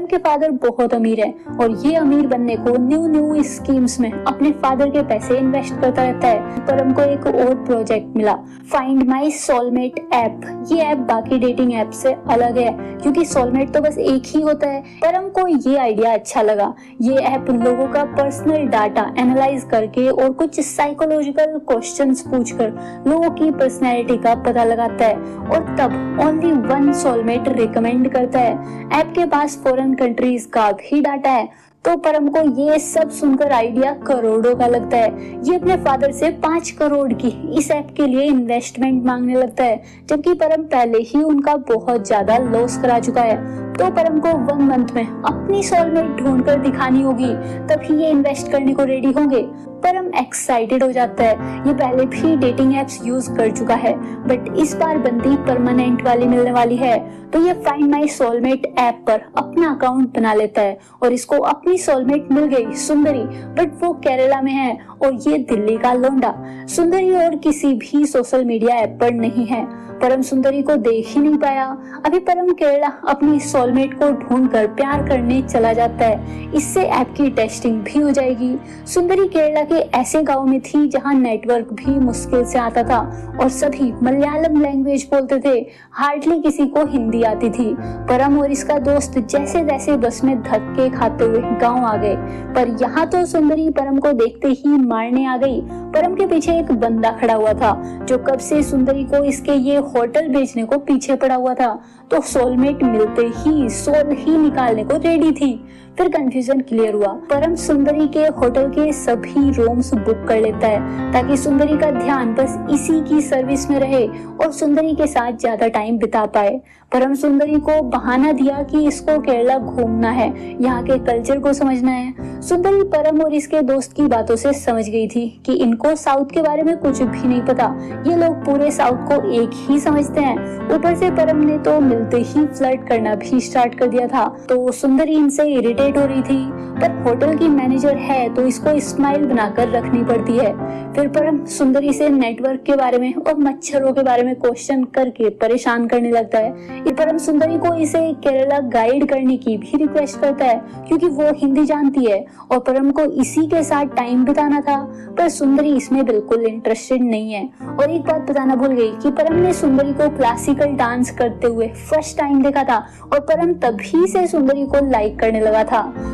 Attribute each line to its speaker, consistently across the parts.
Speaker 1: परम के फादर बहुत अमीर हैं और ये अमीर बनने को न्यू स्कीम्स में अपने फादर के पैसे इन्वेस्ट करता रहता है। परम को एक और प्रोजेक्ट मिला, फाइंड माई सोलमेट ऐप। ये ऐप बाकी डेटिंग ऐप से अलग है क्योंकि सोलमेट तो बस एक ही होता है। परम को ये आइडिया अच्छा लगा। ये ऐप लोगों का पर्सनल डाटा एनालाइज करके और कुछ साइकोलॉजिकल क्वेश्चंस पूछकर लोगों की पर्सनैलिटी का पता लगाता है और तब ओनली वन सोलमेट रिकमेंड करता है। ऐप के पास फॉरेन कंट्रीज का भी डाटा है। तो परम को ये सब सुनकर आइडिया करोड़ों का लगता है। ये अपने फादर से 5 करोड़ की इस ऐप के लिए इन्वेस्टमेंट मांगने लगता है, जबकि परम पहले ही उनका बहुत ज्यादा लॉस करा चुका है। तो परम को 1 मंथ में अपनी सोलमेट ढूंढकर दिखानी होगी, तभी ये इन्वेस्ट करने को रेडी होंगे। परम एक्साइटेड हो जाता है। ये पहले भी डेटिंग एप्स यूज कर चुका है, बट इस बार बंदी परमानेंट वाली मिलने वाली है। तो ये फाइंड माई सोलमेट ऐप पर अपना अकाउंट बना लेता है और इसको अपनी सोलमेट मिल गई सुंदरी, बट वो केरला में है और ये दिल्ली का लौंडा। सुंदरी और किसी भी सोशल मीडिया ऐप पर नहीं है। परम सुंदरी को देख ही नहीं पाया। अभी परम केरला अपनी सोलमेट को ढूंढकर प्यार करने चला जाता है। इससे ऐप की टेस्टिंग भी हो जाएगी। सुंदरी केरला के ऐसे गांव में थी जहां नेटवर्क भी मुश्किल से आता था और सभी मलयालम लैंग्वेज बोलते थे। हार्डली किसी को हिंदी आती थी। परम और इसका दोस्त जैसे जैसे बस में धक्के खाते हुए गाँव आ गए, पर यहाँ तो सुंदरी परम को देखते ही मारने आ गई। परम के पीछे एक बंदा खड़ा हुआ था जो कब से सुंदरी को इसके ये होटल बेचने को पीछे पड़ा हुआ था। तो सोलमेट मिलते ही सोल ही निकालने को रेडी थी। फिर कंफ्यूजन क्लियर हुआ। परम सुंदरी के होटल के सभी रूम्स बुक कर लेता है ताकि सुंदरी का ध्यान बस इसी की सर्विस में रहे और सुंदरी के साथ ज्यादा टाइम बिता पाए। परम सुंदरी को बहाना दिया कि इसको केरला घूमना है, यहाँ के कल्चर को समझना है। सुंदरी परम और इसके दोस्त की बातों से समझ गई थी कि इनको साउथ के बारे में कुछ भी नहीं पता। ये लोग पूरे साउथ को एक ही समझते हैं। ऊपर से परम ने तो मिलते ही फ्लर्ट करना भी स्टार्ट कर दिया था। तो सुंदरी इनसे इरिटेट हो रही थी, पर होटल की मैनेजर है तो इसको स्माइल बनाकर रखनी पड़ती है। फिर परम सुंदरी से नेटवर्क के बारे में और मच्छरों के बारे में क्वेश्चन करके परेशान करने लगता है। ये परम सुंदरी को इसे केरला गाइड करने की भी रिक्वेस्ट करता है क्योंकि वो हिंदी जानती है और परम को इसी के साथ टाइम बिताना था, पर सुंदरी इसमें बिल्कुल इंटरेस्टेड नहीं है। और एक बात बताना भूल गई कि परम ने सुंदरी को क्लासिकल डांस करते हुए फर्स्ट टाइम देखा था और परम तभी से सुंदरी को लाइक करने लगा था।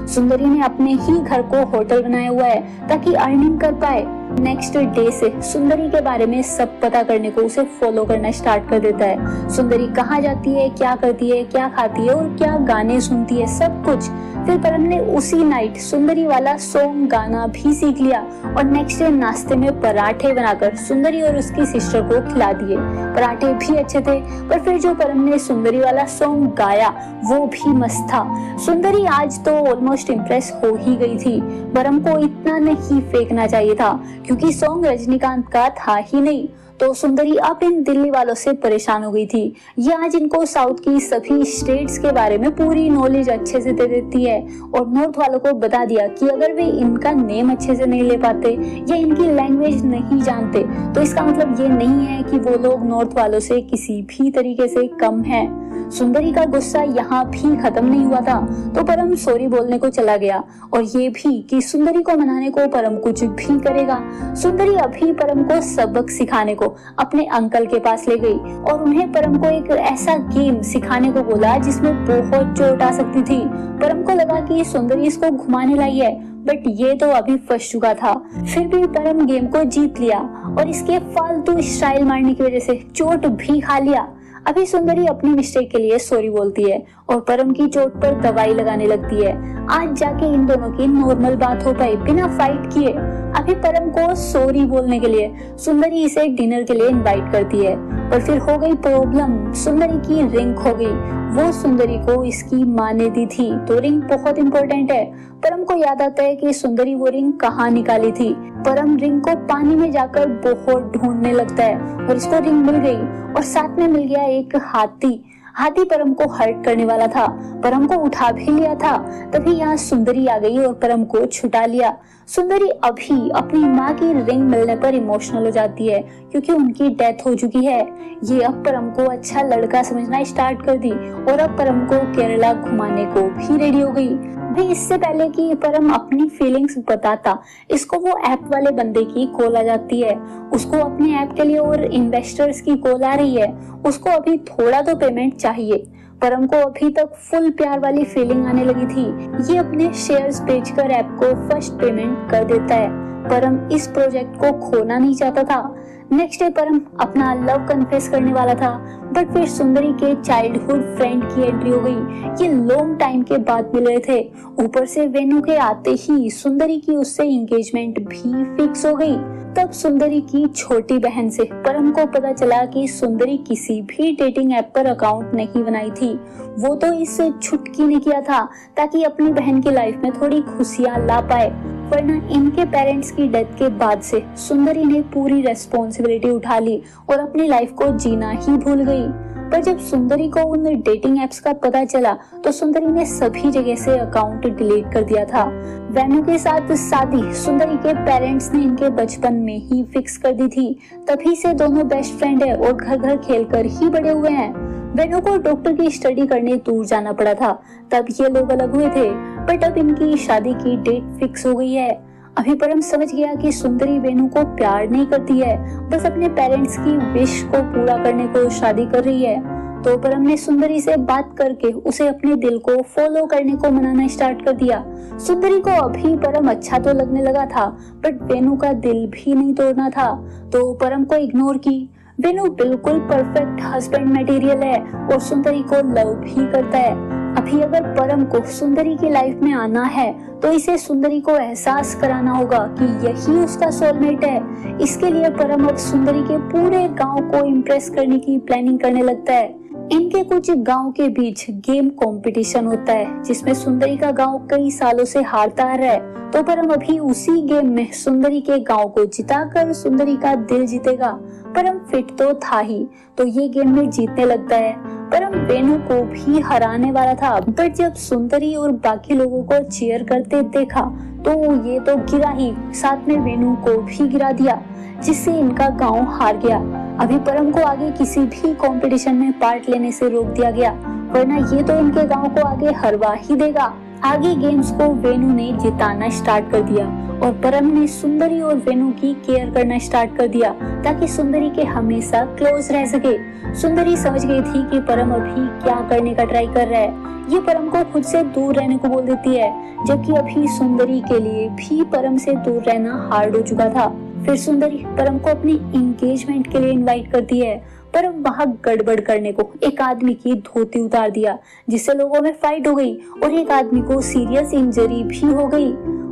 Speaker 1: सुंदरी ने अपने ही घर को होटल बनाया हुआ है ताकि अर्निंग कर पाए। नेक्स्ट डे से सुंदरी के बारे में सब पता करने को उसे फॉलो करना स्टार्ट कर देता है। सुंदरी कहाँ जाती है, क्या करती है, क्या खाती है और क्या गाने सुनती है, सब कुछ। फिर परम ने उसी नाइट सुंदरी वाला सॉन्ग गाना भी सीख लिया और नेक्स्ट डे नाश्ते में पराठे बनाकर सुंदरी और उसकी सिस्टर को खिला दिए। पराठे भी अच्छे थे, पर फिर जो परम ने सुंदरी वाला सॉन्ग गाया वो भी मस्त था। सुंदरी आज तो ऑलमोस्ट इम्प्रेस हो ही गई थी। परम को इतना नहीं फेंकना चाहिए था क्योंकि सॉन्ग रजनीकांत का था ही नहीं। तो सुंदरी अब इन दिल्ली वालों से परेशान हो गई थी। ये आज इनको साउथ की सभी स्टेट्स के बारे में पूरी नॉलेज अच्छे से दे देती है और नॉर्थ वालों को बता दिया कि अगर वे इनका नेम अच्छे से नहीं ले पाते या इनकी लैंग्वेज नहीं जानते तो इसका मतलब ये नहीं है कि वो लोग नॉर्थ वालों से किसी भी तरीके से कम हैं। सुंदरी का गुस्सा यहाँ भी खत्म नहीं हुआ था तो परम सॉरी बोलने को चला गया और ये भी कि सुंदरी को मनाने को परम कुछ भी करेगा। सुंदरी अभी परम को सबक सिखाने को अपने अंकल के पास ले गई और उन्हें परम को एक ऐसा गेम सिखाने को बोला जिसमें बहुत चोट आ सकती थी। परम को लगा कि सुंदरी इसको घुमाने लाई है, बट ये तो अभी फंस चुका था। फिर भी परम गेम को जीत लिया और इसके फालतू स्टाइल मारने की वजह से चोट भी खा लिया। अभी सुंदरी अपनी मिस्टेक के लिए सॉरी बोलती है और परम की चोट पर दवाई लगाने लगती है। आज जाके इन दोनों की नॉर्मल बात हो पाई बिना फाइट किए। अभी परम को सॉरी बोलने के लिए सुंदरी इसे डिनर के लिए इनवाइट करती है, पर फिर हो गई प्रॉब्लम। सुंदरी की रिंग खो गई। वो सुंदरी को इसकी माँ ने दी थी, तो रिंग बहुत इंपॉर्टेंट है। परम को याद आता है कि सुंदरी वो रिंग कहाँ निकाली थी। परम रिंग को पानी में जाकर बहुत ढूंढने लगता है और इसको रिंग मिल गई और साथ में मिल गया एक हाथी। हाथी परम को हर्ट करने वाला था, परम को उठा भी लिया था। तभी यहाँ सुंदरी आ गई और परम को छुटा लिया। सुंदरी अभी अपनी माँ की रिंग मिलने पर इमोशनल हो जाती है क्योंकि उनकी डेथ हो चुकी है। ये अब परम को अच्छा लड़का समझना स्टार्ट कर दी और अब परम को केरला घुमाने को भी रेडी हो गई। भी इससे पहले कि परम अपनी फीलिंग्स बताता, इसको वो ऐप वाले बंदे की कॉल आ जाती है। उसको अपने ऐप के लिए और इन्वेस्टर्स की कॉल आ रही है। उसको अभी थोड़ा तो पेमेंट चाहिए। परम को अभी तक फुल प्यार वाली फीलिंग आने लगी थी। ये अपने शेयर्स बेचकर ऐप को फर्स्ट पेमेंट कर देता है। परम इस प्रोजेक्ट को खोना नहीं चाहता था। नेक्स्ट डे परम अपना लव कन्फेस करने वाला था, बट फिर सुंदरी के चाइल्डहुड फ्रेंड की एंट्री हो गई। ये लॉन्ग टाइम के बाद मिल रहे थे। ऊपर से वेनु के आते ही सुंदरी की उससे एंगेजमेंट भी फिक्स हो गई। तब सुंदरी की छोटी बहन से परम को पता चला कि सुंदरी किसी भी डेटिंग ऐप पर अकाउंट नहीं बनाई थी। वो तो इस छुटकी ने किया था ताकि अपनी बहन की लाइफ में थोड़ी खुशियां ला पाए, वरना इनके पेरेंट्स की डेथ के बाद से सुंदरी ने पूरी रेस्पॉन्सिबिलिटी उठा ली और अपनी लाइफ को जीना ही भूल गई। पर जब सुंदरी को उन डेटिंग एप्स का पता चला तो सुंदरी ने सभी जगह से अकाउंट डिलीट कर दिया था। वेनु के साथ शादी सुंदरी के पेरेंट्स ने इनके बचपन में ही फिक्स कर दी थी। तभी से दोनों बेस्ट फ्रेंड है और घर घर खेलकर ही बड़े हुए हैं। वेनु को डॉक्टर की स्टडी करने दूर जाना पड़ा था, तब ये लोग अलग हुए थे। बट अब इनकी शादी की डेट फिक्स हो गई है। अभी परम समझ गया कि सुंदरी वेनु को प्यार नहीं करती है, बस अपने पेरेंट्स की विश को पूरा करने को शादी कर रही है। तो परम ने सुंदरी से बात करके उसे अपने दिल को फॉलो करने को मनाना स्टार्ट कर दिया। सुंदरी को अभी परम अच्छा तो लगने लगा था, बट वेनु का दिल भी नहीं तोड़ना था, तो परम को इग्नोर की। वेनु बिल्कुल परफेक्ट हस्बैंड मटेरियल है और सुंदरी को लव भी करता है। अभी अगर परम को सुंदरी की लाइफ में आना है तो इसे सुंदरी को एहसास कराना होगा कि यही उसका सोलमेट है। इसके लिए परम अब सुंदरी के पूरे गांव को इम्प्रेस करने की प्लानिंग करने लगता है। इनके कुछ गांव के बीच गेम कंपटीशन होता है जिसमें सुंदरी का गांव कई सालों से हारता आ रहा है। तो परम अभी उसी गेम में सुंदरी के गांव को जिताकर सुंदरी का दिल जीतेगा। परम फिट तो था ही, तो ये गेम में जीतने लगता है। परम वेनु को भी हराने वाला था, बट जब सुंदरी और बाकी लोगों को चीयर करते देखा तो ये तो गिरा ही, साथ में वेनु को भी गिरा दिया, जिससे इनका गांव हार गया। अभी परम को आगे किसी भी कंपटीशन में पार्ट लेने से रोक दिया गया, वरना ये तो इनके गांव को आगे हरवा ही देगा। आगे गेम्स को वेनु ने जिताना स्टार्ट कर दिया और परम ने सुंदरी और वेनु की केयर करना स्टार्ट कर दिया ताकि सुंदरी के हमेशा क्लोज रह सके। सुंदरी समझ गई थी कि परम अभी क्या करने का ट्राई कर रहा है। ये परम को खुद से दूर रहने को बोल देती है, जबकि अभी सुंदरी के लिए भी परम से दूर रहना हार्ड हो चुका था। फिर सुंदरी परम को अपनी एंगेजमेंट के लिए इनवाइट करती है। परम वहां गड़बड़ करने को एक आदमी की धोती उतार दिया, जिससे लोगों में फाइट हो गई और एक आदमी को सीरियस इंजरी भी हो गई।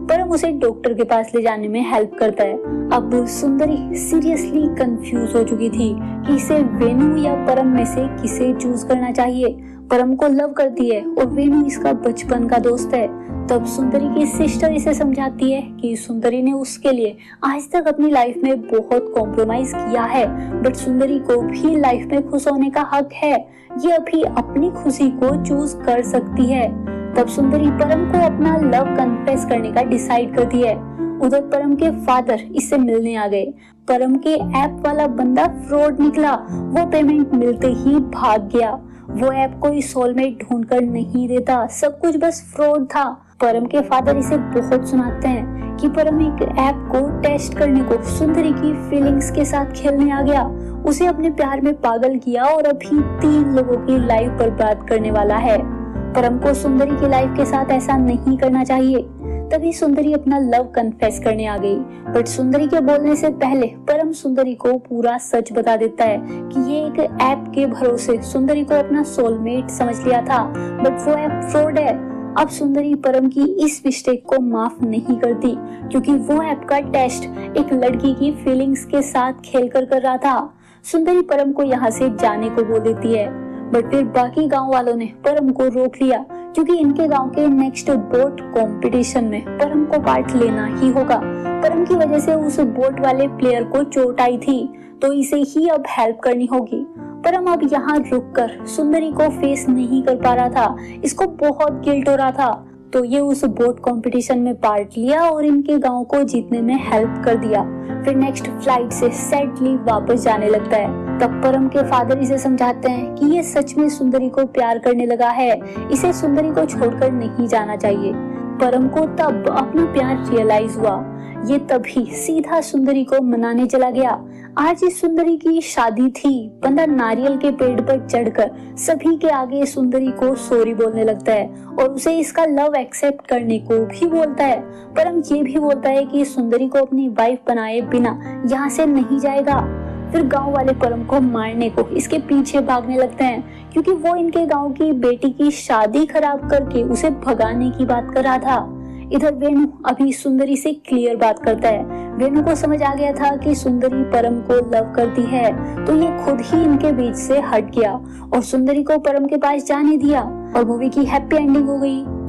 Speaker 1: परम उसे डॉक्टर के पास ले जाने में हेल्प करता है। अब सुंदरी सीरियसली कंफ्यूज हो चुकी थी कि इसे वेनु या परम में से किसे चूज करना चाहिए। परम को लव करती है और वेनु इसका बचपन का दोस्त है। तब सुंदरी की सिस्टर इसे समझाती है कि सुंदरी ने उसके लिए आज तक अपनी लाइफ में बहुत कॉम्प्रोमाइज किया है, बट सुंदरी को भी लाइफ में खुश होने का हक है। ये अभी अपनी खुशी को चूज कर सकती है। तब सुंदरी परम को अपना लव कन्फेस करने का डिसाइड करती है। उधर परम के फादर इससे मिलने आ गए। परम के ऐप वाला बंदा फ्रॉड निकला, वो पेमेंट मिलते ही भाग गया। वो ऐप कोई सोलमेट ढूंढकर नहीं देता, सब कुछ बस फ्रॉड था। परम के फादर इसे बहुत सुनाते हैं कि परम एक ऐप को टेस्ट करने को सुंदरी की फीलिंग्स के साथ खेलने आ गया, उसे अपने प्यार में पागल किया और अभी 3 लोगों की लाइफ बर्बाद करने वाला है। परम को सुंदरी की लाइफ के साथ ऐसा नहीं करना चाहिए। तभी सुंदरी अपना लव कन्फेस करने आ गई, बट सुंदरी के बोलने से पहले परम सुंदरी को पूरा सच बता देता है कि ये एक ऐप के भरोसे सुंदरी को अपना सोलमेट समझ लिया था, बट वो ऐप फ्रॉड है। अब सुंदरी परम की इस मिस्टेक को माफ नहीं करती, क्योंकि वो ऐप का टेस्ट एक लड़की की फीलिंग्स के साथ खेलकर कर रहा था। सुंदरी परम को यहाँ से जाने को बोल देती है, बट फिर बाकी गांव वालों ने परम को रोक लिया, क्योंकि इनके गांव के नेक्स्ट बोट कंपटीशन में परम को पार्ट लेना ही होगा। परम की वजह से उस बोट वाले प्लेयर को चोट आई थी, तो इसे ही अब हेल्प करनी होगी। परम अब यहाँ रुककर सुंदरी को फेस नहीं कर पा रहा था, इसको बहुत गिल्ट हो रहा था। तो ये उस बोट कंपटीशन में पार्ट लिया और इनके गांव को जीतने में हेल्प कर दिया। फिर नेक्स्ट फ्लाइट से सैडली वापस जाने लगता है। तब परम के फादर इसे समझाते हैं कि ये सच में सुंदरी को प्यार करने लगा है, इसे सुंदरी को छोड़कर नहीं जाना चाहिए। परम को तब अपना प्यार रियलाइज हुआ। ये तभी सीधा सुंदरी को मनाने चला गया। आज इस सुंदरी की शादी थी। बंदा नारियल के पेड़ पर चढ़कर सभी के आगे सुंदरी को सॉरी बोलने लगता है और उसे इसका लव एक्सेप्ट करने को भी बोलता है। परम ये भी बोलता है कि सुंदरी को अपनी वाइफ बनाए बिना यहाँ से नहीं जाएगा। फिर गांव वाले परम को मारने को इसके पीछे भागने लगते हैं, क्योंकि वो इनके गांव की बेटी की शादी खराब करके उसे भगाने की बात कर रहा था। इधर वेणु अभी सुंदरी से क्लियर बात करता है। वेणु को समझ आ गया था कि सुंदरी परम को लव करती है, तो ये खुद ही इनके बीच से हट गया और सुंदरी को परम के पास जाने दिया और मूवी की हैप्पी एंडिंग हो गई।